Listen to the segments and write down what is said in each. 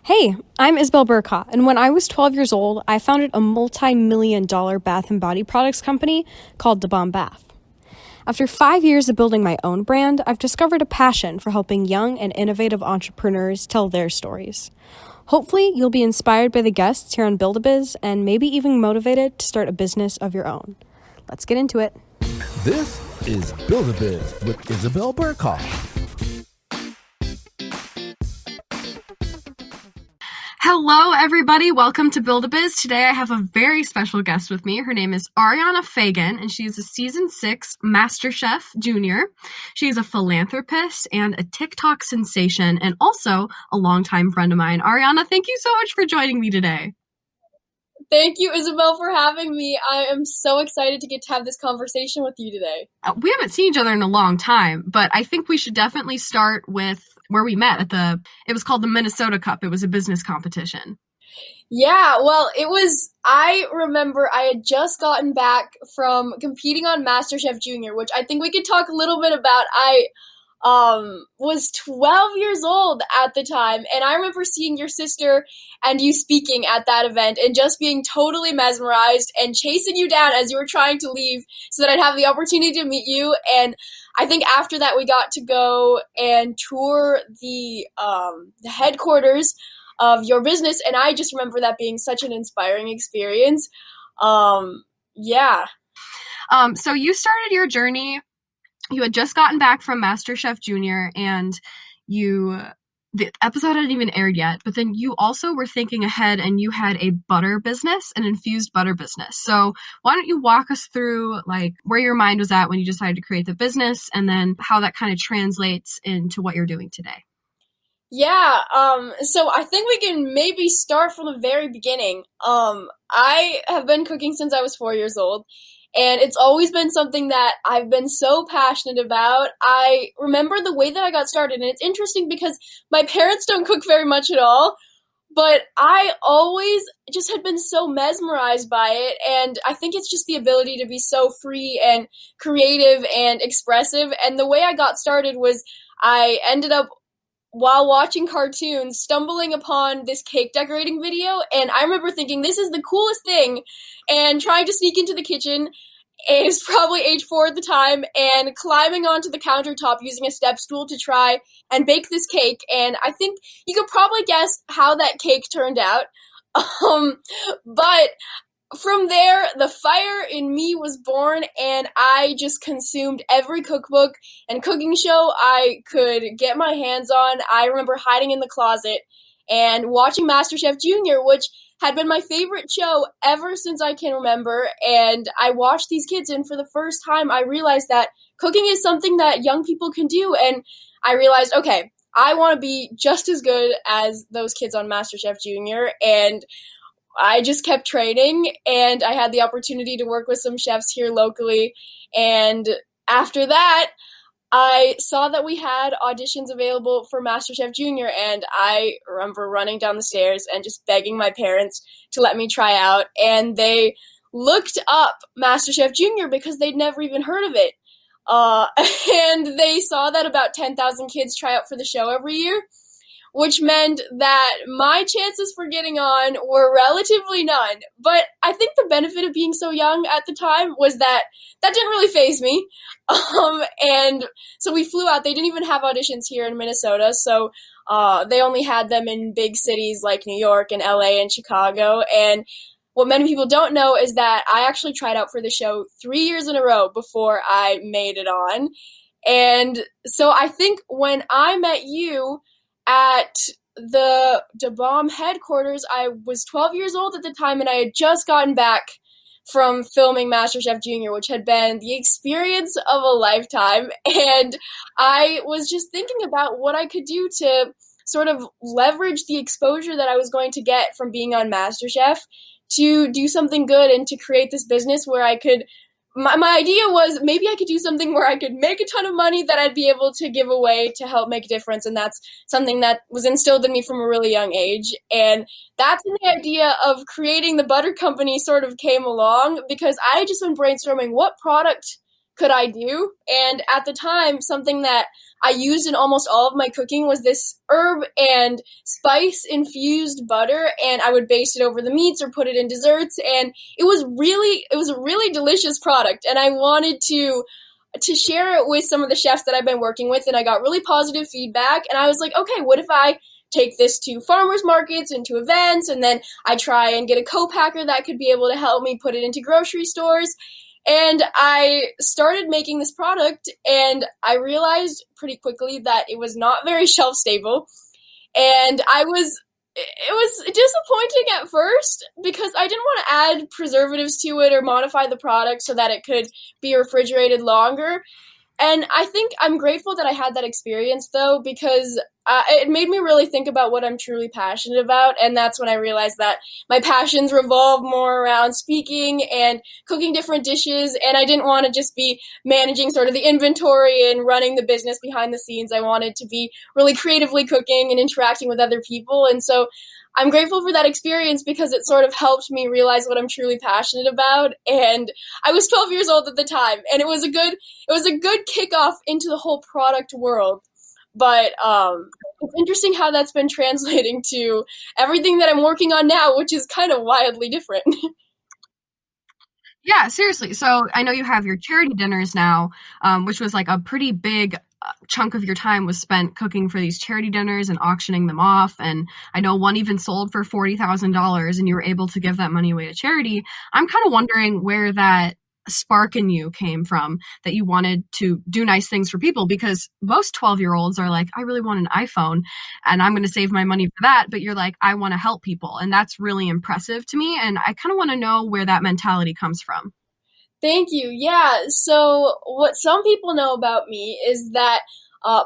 Hey, I'm Isabel Burkott, and when I was 12 years old, I founded a multi-million-dollar bath and body products company called The Bomb Bath. After 5 years of building my own brand, I've discovered a passion for helping young and innovative entrepreneurs tell their stories. Hopefully, you'll be inspired by the guests here on Build-A-Biz and maybe even motivated to start a business of your own. Let's get into it. This is Build-A-Biz with Isabel Burkott. Hello, everybody. Welcome to Build-A-Biz. Today, I have a very special guest with me. Her name is Ariana Feygin, and she's a Season 6 MasterChef Junior. She's a philanthropist and a TikTok sensation, and also a longtime friend of mine. Ariana, thank you so much for joining me today. Thank you, Isabel, for having me. I am so excited to get to have this conversation with you today. We haven't seen each other in a long time, but I think we should definitely start with where we met it was called the Minnesota Cup. It was a business competition. Yeah, well, I remember I had just gotten back from competing on MasterChef Junior, which I think we could talk a little bit about. I was 12 years old at the time, and I remember seeing your sister and you speaking at that event and just being totally mesmerized and chasing you down as you were trying to leave so that I'd have the opportunity to meet you. And I think after that we got to go and tour the headquarters of your business, and I just remember that being such an inspiring experience. Yeah. So you started your journey. You had just gotten back from MasterChef Junior, and the episode hadn't even aired yet, but then you also were thinking ahead and you had a butter business, an infused butter business. So why don't you walk us through where your mind was at when you decided to create the business, and then how that kind of translates into what you're doing today? Yeah, so I think we can maybe start from the very beginning. I have been cooking since I was 4 years old, and it's always been something that I've been so passionate about. I remember the way that I got started, and it's interesting because my parents don't cook very much at all, but I always just had been so mesmerized by it, and I think it's just the ability to be so free and creative and expressive. And the way I got started was I ended up, while watching cartoons, stumbling upon this cake decorating video, and I remember thinking, this is the coolest thing, and trying to sneak into the kitchen. It was probably age 4 at the time, and climbing onto the countertop using a step stool to try and bake this cake, and I think you could probably guess how that cake turned out. But from there, the fire in me was born, and I just consumed every cookbook and cooking show I could get my hands on. I remember hiding in the closet and watching MasterChef Junior, which had been my favorite show ever since I can remember. And I watched these kids, and for the first time, I realized that cooking is something that young people can do. And I realized, okay, I want to be just as good as those kids on MasterChef Junior. And I just kept training, and I had the opportunity to work with some chefs here locally. And after that, I saw that we had auditions available for MasterChef Junior, and I remember running down the stairs and just begging my parents to let me try out. And they looked up MasterChef Junior because they'd never even heard of it. And they saw that about 10,000 kids try out for the show every year, which meant that my chances for getting on were relatively none. But I think the benefit of being so young at the time was that didn't really faze me. And so we flew out. They didn't even have auditions here in Minnesota, so they only had them in big cities like New York and LA and Chicago. And what many people don't know is that I actually tried out for the show 3 years in a row before I made it on. And so I think when I met you at the BAB headquarters, I was 12 years old at the time, and I had just gotten back from filming MasterChef Junior, which had been the experience of a lifetime. And I was just thinking about what I could do to sort of leverage the exposure that I was going to get from being on MasterChef to do something good and to create this business where I could. My idea was maybe I could do something where I could make a ton of money that I'd be able to give away to help make a difference. And that's something that was instilled in me from a really young age. And that's when the idea of creating the butter company sort of came along, because I had just been brainstorming what product could I do. And at the time, something that I used in almost all of my cooking was this herb and spice infused butter, and I would baste it over the meats or put it in desserts, and it was a really delicious product, and I wanted to share it with some of the chefs that I've been working with, and I got really positive feedback, and I was like, okay, what if I take this to farmers markets and to events, and then I try and get a co-packer that could be able to help me put it into grocery stores. And I started making this product, and I realized pretty quickly that it was not very shelf stable. And it was disappointing at first because I didn't want to add preservatives to it or modify the product so that it could be refrigerated longer. And I think I'm grateful that I had that experience, though, because it made me really think about what I'm truly passionate about. And that's when I realized that my passions revolve more around speaking and cooking different dishes. And I didn't want to just be managing sort of the inventory and running the business behind the scenes. I wanted to be really creatively cooking and interacting with other people. And so I'm grateful for that experience because it sort of helped me realize what I'm truly passionate about. And I was 12 years old at the time, and it was a good kickoff into the whole product world. But it's interesting how that's been translating to everything that I'm working on now, which is kind of wildly different. Yeah, seriously. So I know you have your charity dinners now, which was like a pretty big chunk of your time was spent cooking for these charity dinners and auctioning them off. And I know one even sold for $40,000 and you were able to give that money away to charity. I'm kind of wondering where that spark in you came from, that you wanted to do nice things for people, because most 12-year-olds are like, I really want an iPhone and I'm going to save my money for that. But you're like, I want to help people. And that's really impressive to me. And I kind of want to know where that mentality comes from. Thank you. Yeah. So what some people know about me is that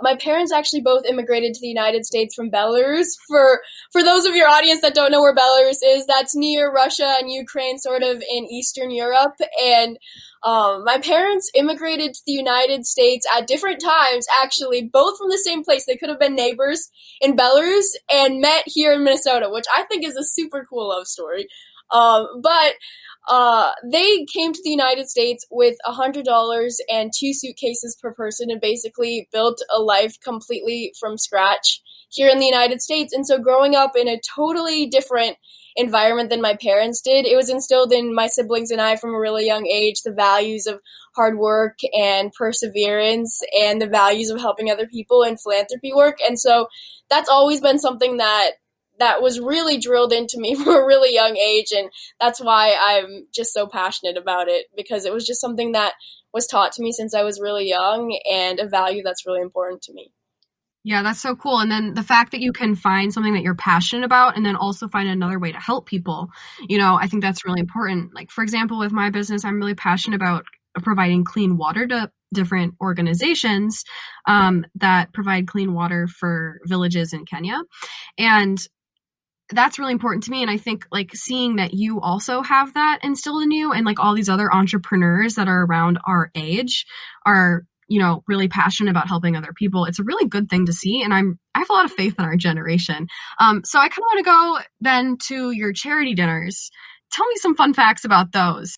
my parents actually both immigrated to the United States from Belarus. For those of your audience that don't know where Belarus is, that's near Russia and Ukraine, sort of in Eastern Europe. And my parents immigrated to the United States at different times, actually, both from the same place. They could have been neighbors in Belarus and met here in Minnesota, which I think is a super cool love story. But they came to the United States with $100 and 2 suitcases per person and basically built a life completely from scratch here in the United States. And so growing up in a totally different environment than my parents did, it was instilled in my siblings and I from a really young age, the values of hard work and perseverance and the values of helping other people and philanthropy work. And so that's always been something that was really drilled into me from a really young age, and that's why I'm just so passionate about it, because it was just something that was taught to me since I was really young and a value that's really important to me. Yeah, that's so cool. And then the fact that you can find something that you're passionate about and then also find another way to help people, I think that's really important. Like, for example, with my business, I'm really passionate about providing clean water to different organizations that provide clean water for villages in Kenya. And that's really important to me. And I think like seeing that you also have that instilled in you, and like all these other entrepreneurs that are around our age are, really passionate about helping other people. It's a really good thing to see. And I have a lot of faith in our generation. So I kind of want to go then to your charity dinners. Tell me some fun facts about those.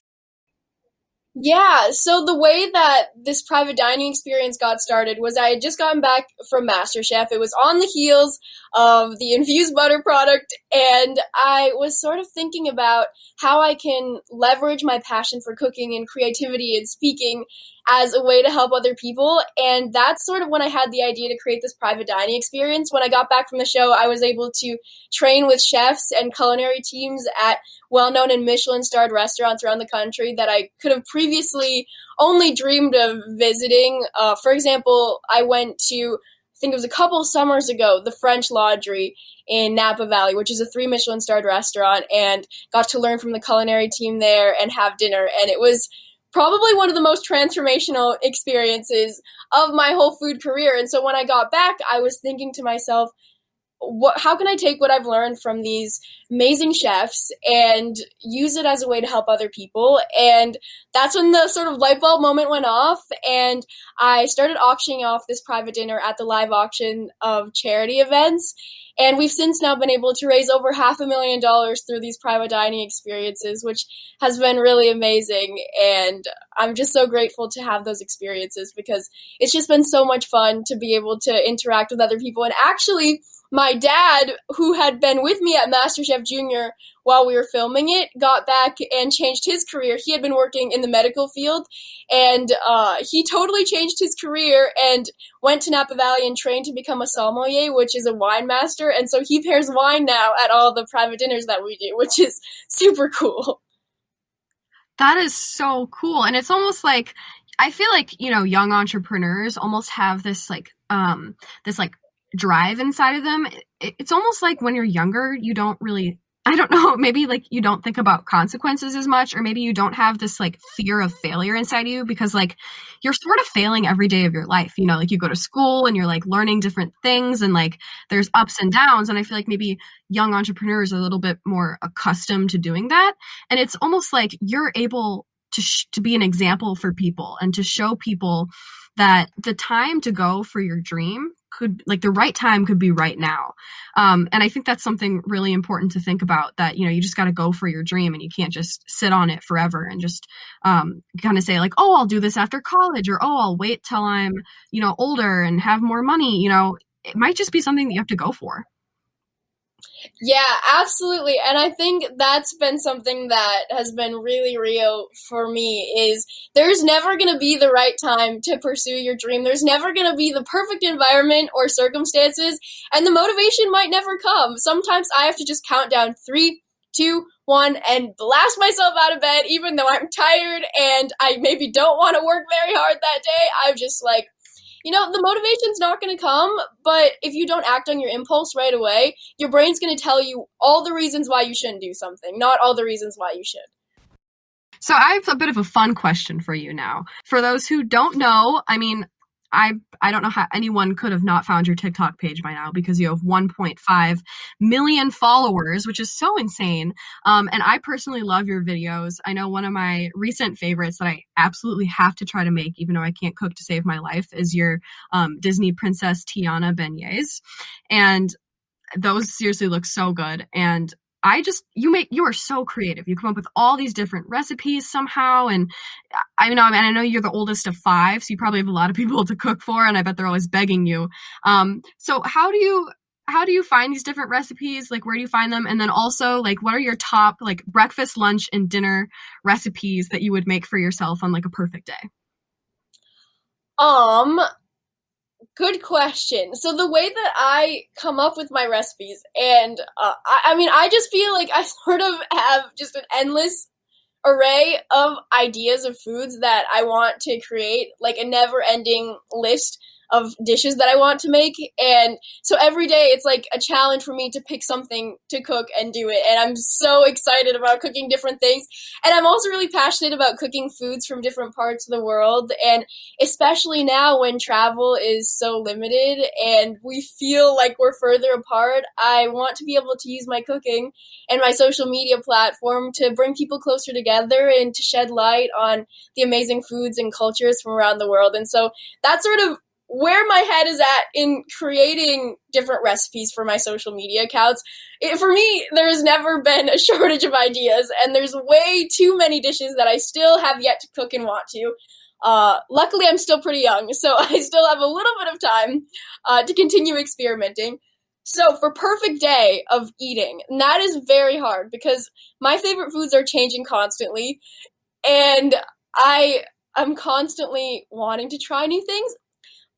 Yeah, so the way that this private dining experience got started was I had just gotten back from MasterChef. It was on the heels of the infused butter product, and I was sort of thinking about how I can leverage my passion for cooking and creativity and speaking as a way to help other people. And that's sort of when I had the idea to create this private dining experience. When I got back from the show, I was able to train with chefs and culinary teams at well-known and Michelin-starred restaurants around the country that I could have previously only dreamed of visiting. For example, I went to, I think it was a couple summers ago, the French Laundry in Napa Valley, which is a 3 Michelin-starred restaurant, and got to learn from the culinary team there and have dinner. And it was probably one of the most transformational experiences of my whole food career. And so when I got back, I was thinking to myself, how can I take what I've learned from these amazing chefs and use it as a way to help other people? And that's when the sort of light bulb moment went off, and I started auctioning off this private dinner at the live auction of charity events. And we've since now been able to raise over $500,000 through these private dining experiences, which has been really amazing. And I'm just so grateful to have those experiences because it's just been so much fun to be able to interact with other people. And actually, my dad, who had been with me at MasterChef Junior while we were filming it, got back and changed his career. He had been working in the medical field, and he totally changed his career and went to Napa Valley and trained to become a sommelier, which is a wine master. And so he pairs wine now at all the private dinners that we do, which is super cool. That is so cool. And it's almost like, I feel like, young entrepreneurs almost have this drive inside of them. It's almost like when you're younger, you don't really, I don't know, maybe like you don't think about consequences as much, or maybe you don't have this like fear of failure inside you because like you're sort of failing every day of your life. Like you go to school and you're like learning different things and like there's ups and downs. And I feel like maybe young entrepreneurs are a little bit more accustomed to doing that. And it's almost like you're able to be an example for people and to show people that the time to go for your dream the right time could be right now. And I think that's something really important to think about, that, you just got to go for your dream and you can't just sit on it forever and just kind of say like, oh, I'll do this after college, or, oh, I'll wait till I'm, older and have more money. It might just be something that you have to go for. Yeah, absolutely. And I think that's been something that has been really real for me is there's never going to be the right time to pursue your dream. There's never going to be the perfect environment or circumstances, and the motivation might never come. Sometimes I have to just count down 3, 2, 1 and blast myself out of bed, even though I'm tired and I maybe don't want to work very hard that day. I'm just like, the motivation's not going to come, but if you don't act on your impulse right away, your brain's going to tell you all the reasons why you shouldn't do something, not all the reasons why you should. So I have a bit of a fun question for you now. For those who don't know, I don't know how anyone could have not found your TikTok page by now, because you have 1.5 million followers, which is so insane. And I personally love your videos. I know one of my recent favorites that I absolutely have to try to make, even though I can't cook to save my life, is your Disney Princess Tiana beignets. And those seriously look so good. And you are so creative. You come up with all these different recipes somehow. And I know you're the oldest of 5, so you probably have a lot of people to cook for, and I bet they're always begging you. So how do you find these different recipes? Like, where do you find them? And then also, like, what are your top, like, breakfast, lunch, and dinner recipes that you would make for yourself on, like, a perfect day? Good question. So the way that I come up with my recipes, and I just feel like I sort of have just an endless array of ideas of foods that I want to create, like a never-ending list of dishes that I want to make. And so every day it's like a challenge for me to pick something to cook and do it. And I'm so excited about cooking different things. And I'm also really passionate about cooking foods from different parts of the world. And especially now when travel is so limited and we feel like we're further apart, I want to be able to use my cooking and my social media platform to bring people closer together and to shed light on the amazing foods and cultures from around the world. And so that's sort of where my head is at in creating different recipes for my social media accounts. For me, there's never been a shortage of ideas, and there's way too many dishes that I still have yet to cook and want to. Luckily, I'm still pretty young, so I still have a little bit of time to continue experimenting. So for perfect day of eating, and that is very hard because my favorite foods are changing constantly, and I'm constantly wanting to try new things.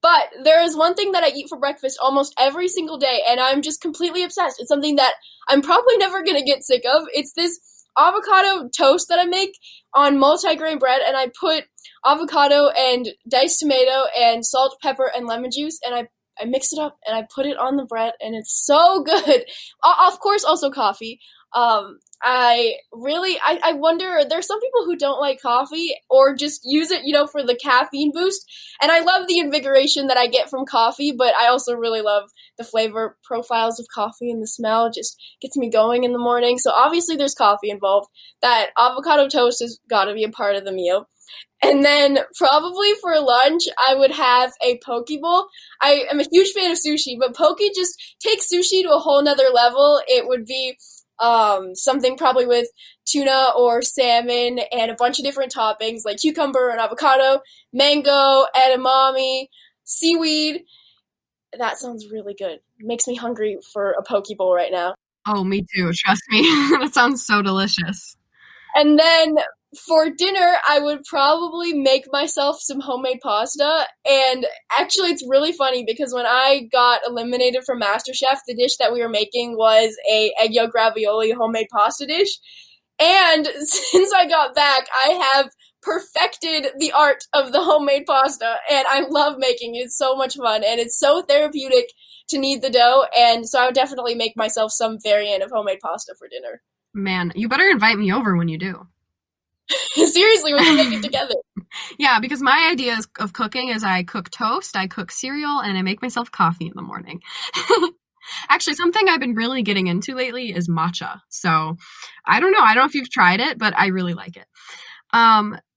But there is one thing that I eat for breakfast almost every single day, and I'm just completely obsessed. It's something that I'm probably never going to get sick of. It's this avocado toast that I make on multigrain bread, and I put avocado and diced tomato and salt, pepper, and lemon juice, and I mix it up, and I put it on the bread, and it's so good. Of course, also coffee. I wonder, there's some people who don't like coffee or just use it, for the caffeine boost. And I love the invigoration that I get from coffee, but I also really love the flavor profiles of coffee, and the smell just gets me going in the morning. So obviously there's coffee involved. That avocado toast has got to be a part of the meal. And then probably for lunch, I would have a poke bowl. I am a huge fan of sushi, but poke just takes sushi to a whole nother level. It would be something probably with tuna or salmon and a bunch of different toppings like cucumber and avocado, mango, edamame, seaweed. That sounds really good. Makes me hungry for a poke bowl right now. Oh, me too. Trust me. That sounds so delicious. And then for dinner, I would probably make myself some homemade pasta. And actually, it's really funny because when I got eliminated from MasterChef, the dish that we were making was a egg yolk ravioli homemade pasta dish. And since I got back, I have perfected the art of the homemade pasta, and I love making it. It's so much fun, and it's so therapeutic to knead the dough, and so I would definitely make myself some variant of homemade pasta for dinner. Man, you better invite me over when you do. Seriously, we can make it together. Yeah, because my idea of cooking is I cook toast, I cook cereal, and I make myself coffee in the morning. Actually, something I've been really getting into lately is matcha. So I don't know if you've tried it, but I really like it.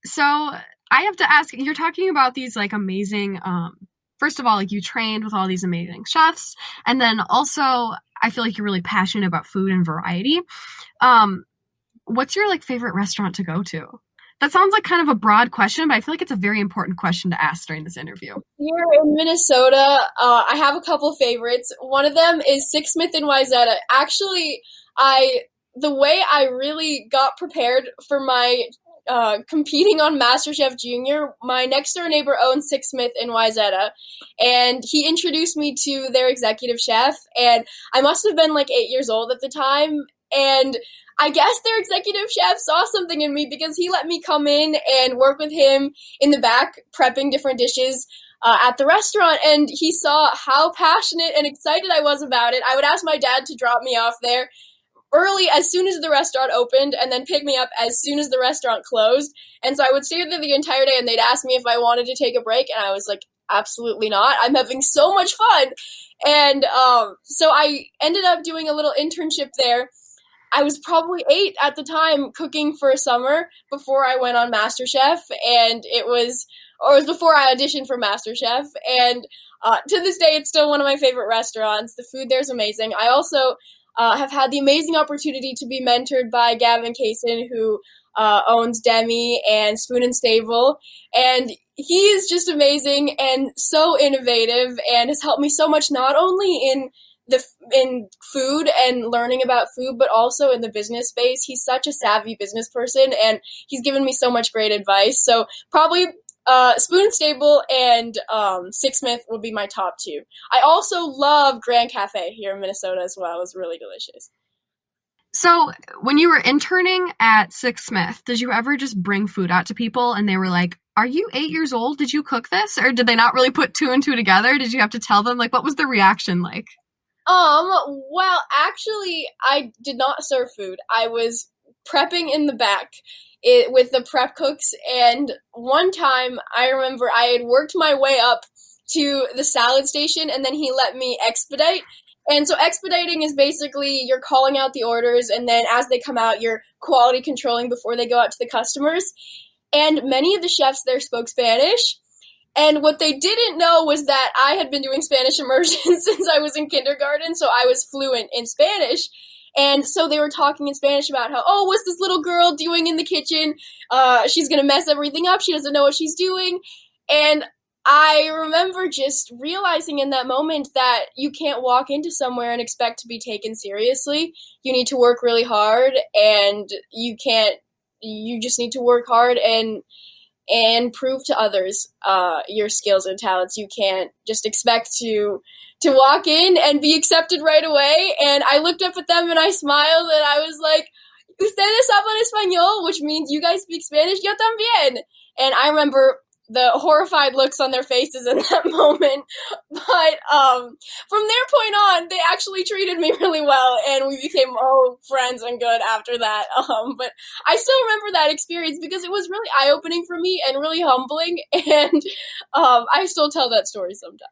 So I have to ask, you're talking about these like amazing, first of all, like you trained with all these amazing chefs. And then also I feel like you're really passionate about food and variety. What's your like favorite restaurant to go to? That sounds like kind of a broad question, but I feel like it's a very important question to ask during this interview. Here in Minnesota, I have a couple favorites. One of them is Six Smith in Wayzata. Actually, the way I really got prepared for my competing on MasterChef Junior, my next door neighbor owns Six Smith in Wayzata, and he introduced me to their executive chef, and I must have been like 8 years old at the time, and I guess their executive chef saw something in me because he let me come in and work with him in the back prepping different dishes at the restaurant, and he saw how passionate and excited I was about it. I would ask my dad to drop me off there early as soon as the restaurant opened and then pick me up as soon as the restaurant closed. And so I would stay there the entire day, and they'd ask me if I wanted to take a break, and I was like, absolutely not. I'm having so much fun. And so I ended up doing a little internship there. I was probably 8 at the time, cooking for a summer before I went on MasterChef, and it was before I auditioned for MasterChef, and to this day, it's still one of my favorite restaurants. The food there's amazing. I also have had the amazing opportunity to be mentored by Gavin Kaysen, who owns Demi and Spoon and Stable, and he is just amazing and so innovative and has helped me so much, not only in food and learning about food, but also in the business space. He's such a savvy business person, and he's given me so much great advice. So probably Spoon and Stable and Six Smith would be my top 2. I also love Grand Cafe here in Minnesota as well. It's really delicious. So when you were interning at Six Smith, did you ever just bring food out to people and they were like, are you 8 years old? Did you cook this? Or did they not really put 2 and 2 together? Did you have to tell them? Like, what was the reaction like? Well, actually, I did not serve food. I was prepping in the back with the prep cooks, and one time I remember I had worked my way up to the salad station, and then he let me expedite. And so expediting is basically you're calling out the orders, and then as they come out, you're quality controlling before they go out to the customers. And many of the chefs there spoke Spanish. And what they didn't know was that I had been doing Spanish immersion since I was in kindergarten, so I was fluent in Spanish. And so they were talking in Spanish about how, oh, what's this little girl doing in the kitchen? She's going to mess everything up. She doesn't know what she's doing. And I remember just realizing in that moment that you can't walk into somewhere and expect to be taken seriously. You need to work really hard, and you just need to work hard and prove to others your skills and talents. You can't just expect to walk in and be accepted right away. And I looked up at them and I smiled and I was like, "Ustedes hablan español," which means you guys speak Spanish. Yo también. And I remember the horrified looks on their faces in that moment. But from their point on, they actually treated me really well, and we became friends and good after that. But I still remember that experience because it was really eye-opening for me and really humbling, and I still tell that story sometimes.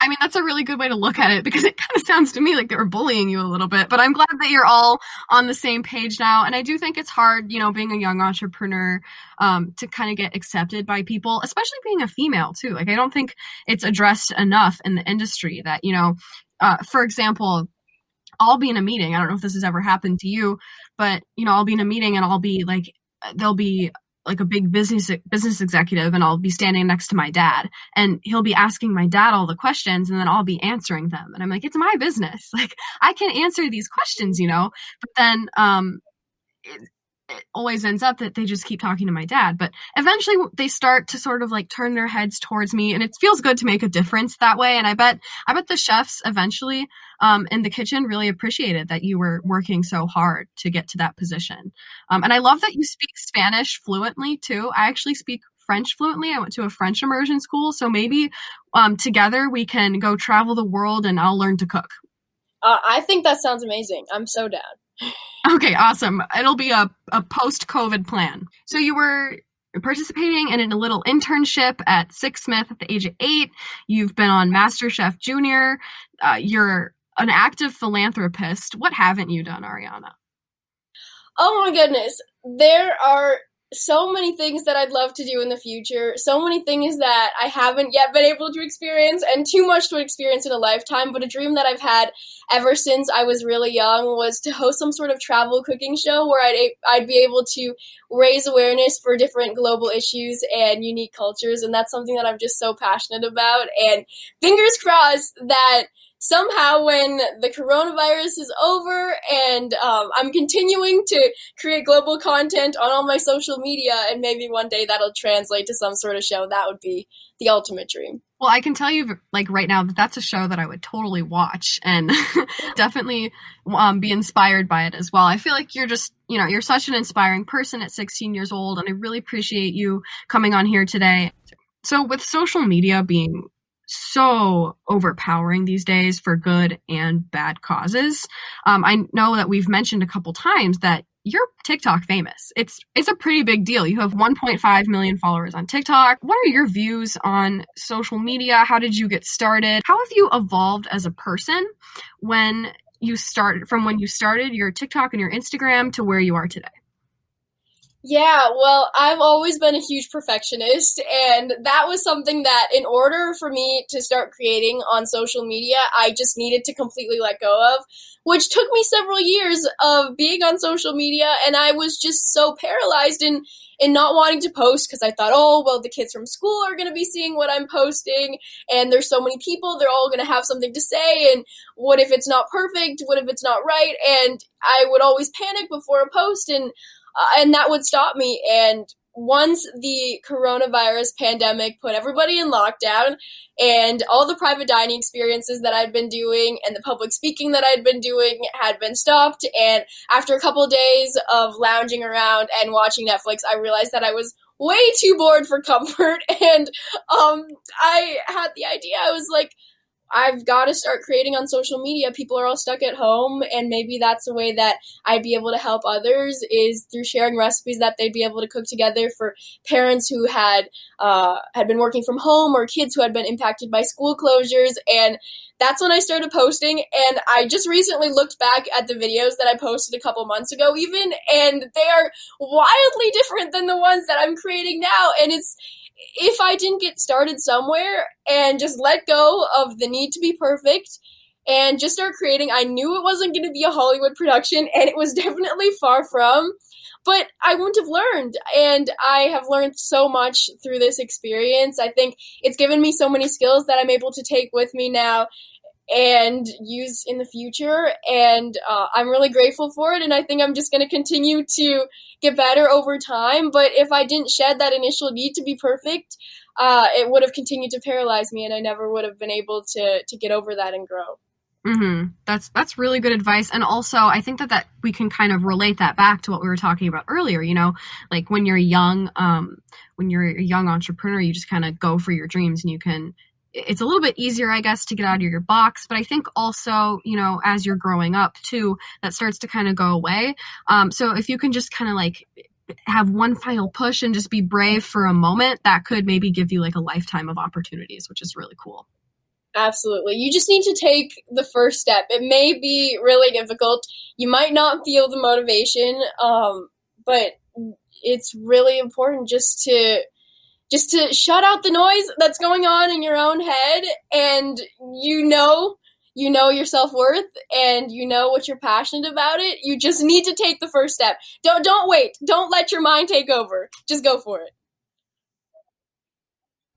I mean, that's a really good way to look at it because it kind of sounds to me like they were bullying you a little bit, but I'm glad that you're all on the same page now. And I do think it's hard, being a young entrepreneur, to kind of get accepted by people, especially being a female too. Like, I don't think it's addressed enough in the industry that, for example, I'll be in a meeting. I don't know if this has ever happened to you, but I'll be in a meeting and I'll be like, there'll be like a big business executive, and I'll be standing next to my dad, and he'll be asking my dad all the questions, and then I'll be answering them. And I'm like, it's my business. Like, I can answer these questions, but then, it always ends up that they just keep talking to my dad. But eventually they start to sort of like turn their heads towards me, and it feels good to make a difference that way. And I bet the chefs eventually in the kitchen really appreciated that you were working so hard to get to that position. And I love that you speak Spanish fluently too. I actually speak French fluently. I went to a French immersion school, so maybe together we can go travel the world and I'll learn to cook. I think that sounds amazing. I'm so down. Okay, awesome. It'll be a post-COVID plan. So you were participating in a little internship at Six Smith at the age of 8. You've been on MasterChef Junior. You're an active philanthropist. What haven't you done, Ariana? Oh my goodness. There are so many things that I'd love to do in the future. So many things that I haven't yet been able to experience, and too much to experience in a lifetime. But a dream that I've had ever since I was really young was to host some sort of travel cooking show where I'd be able to raise awareness for different global issues and unique cultures. And that's something that I'm just so passionate about. And fingers crossed that somehow when the coronavirus is over and I'm continuing to create global content on all my social media, and maybe one day that'll translate to some sort of show, that would be the ultimate dream. Well, I can tell you like right now that that's a show that I would totally watch and definitely be inspired by it as well. I feel like you're just, you're such an inspiring person at 16 years old, and I really appreciate you coming on here today. So with social media being so overpowering these days for good and bad causes, I know that we've mentioned a couple times that you're TikTok famous. It's a pretty big deal. You have 1.5 million followers on TikTok. What are your views on social media? How did you get started? How have you evolved as a person when you started your TikTok and your Instagram to where you are today? Yeah, well, I've always been a huge perfectionist, and that was something that in order for me to start creating on social media, I just needed to completely let go of, which took me several years of being on social media, and I was just so paralyzed in not wanting to post because I thought, oh, well, the kids from school are going to be seeing what I'm posting, and there's so many people, they're all going to have something to say, and what if it's not perfect? What if it's not right? And I would always panic before a post, and that would stop me. And once the coronavirus pandemic put everybody in lockdown, and all the private dining experiences that I'd been doing and the public speaking that I'd been doing had been stopped, and after a couple of days of lounging around and watching Netflix, I realized that I was way too bored for comfort. And I had the idea. I was like, I've got to start creating on social media. People are all stuck at home, and maybe that's a way that I'd be able to help others, is through sharing recipes that they'd be able to cook together for parents who had been working from home, or kids who had been impacted by school closures. And that's when I started posting, and I just recently looked back at the videos that I posted a couple months ago even, and they are wildly different than the ones that I'm creating now. And if I didn't get started somewhere and just let go of the need to be perfect and just start creating, I knew it wasn't going to be a Hollywood production, and it was definitely far from, but I wouldn't have learned. And I have learned so much through this experience. I think it's given me so many skills that I'm able to take with me now and use in the future, and I'm really grateful for it, and I think I'm just going to continue to get better over time. But if I didn't shed that initial need to be perfect, it would have continued to paralyze me, and I never would have been able to get over that and grow. Mm-hmm. That's really good advice. And also, I think that we can kind of relate that back to what we were talking about earlier, like when you're young, when you're a young entrepreneur, you just kind of go for your dreams, and it's a little bit easier, I guess, to get out of your box. But I think also, as you're growing up too, that starts to kind of go away. So if you can just kind of like have one final push and just be brave for a moment, that could maybe give you like a lifetime of opportunities, which is really cool. Absolutely. You just need to take the first step. It may be really difficult. You might not feel the motivation, but it's really important just to shut out the noise that's going on in your own head, and you know your self-worth, and you know what you're passionate about it. You just need to take the first step. Don't wait. Don't let your mind take over. Just go for it.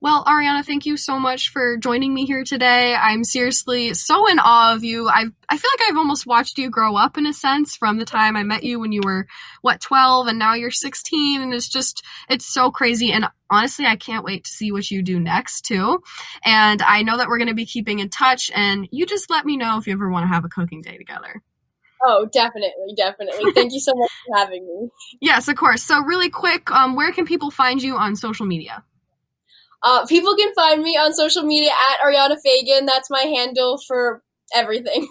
Well, Ariana, thank you so much for joining me here today. I'm seriously so in awe of you. I feel like I've almost watched you grow up in a sense from the time I met you when you were, 12, and now you're 16, and it's so crazy. And honestly, I can't wait to see what you do next, too. And I know that we're going to be keeping in touch, and you just let me know if you ever want to have a cooking day together. Oh, definitely. Thank you so much for having me. Yes, of course. So really quick, where can people find you on social media? People can find me on social media at Ariana Feygin. That's my handle for everything.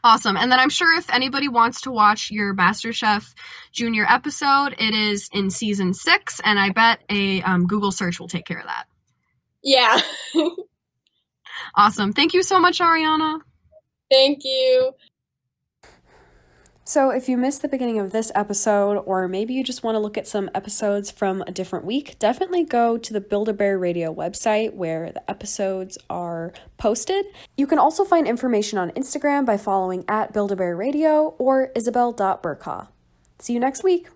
Awesome. And then I'm sure if anybody wants to watch your MasterChef Junior episode, it is in season 6, and I bet a Google search will take care of that. Yeah. Awesome. Thank you so much, Ariana. Thank you. So if you missed the beginning of this episode, or maybe you just want to look at some episodes from a different week, definitely go to the Build-A-Biz Radio website where the episodes are posted. You can also find information on Instagram by following at Build-A-Biz Radio or isabel.burkaw. See you next week.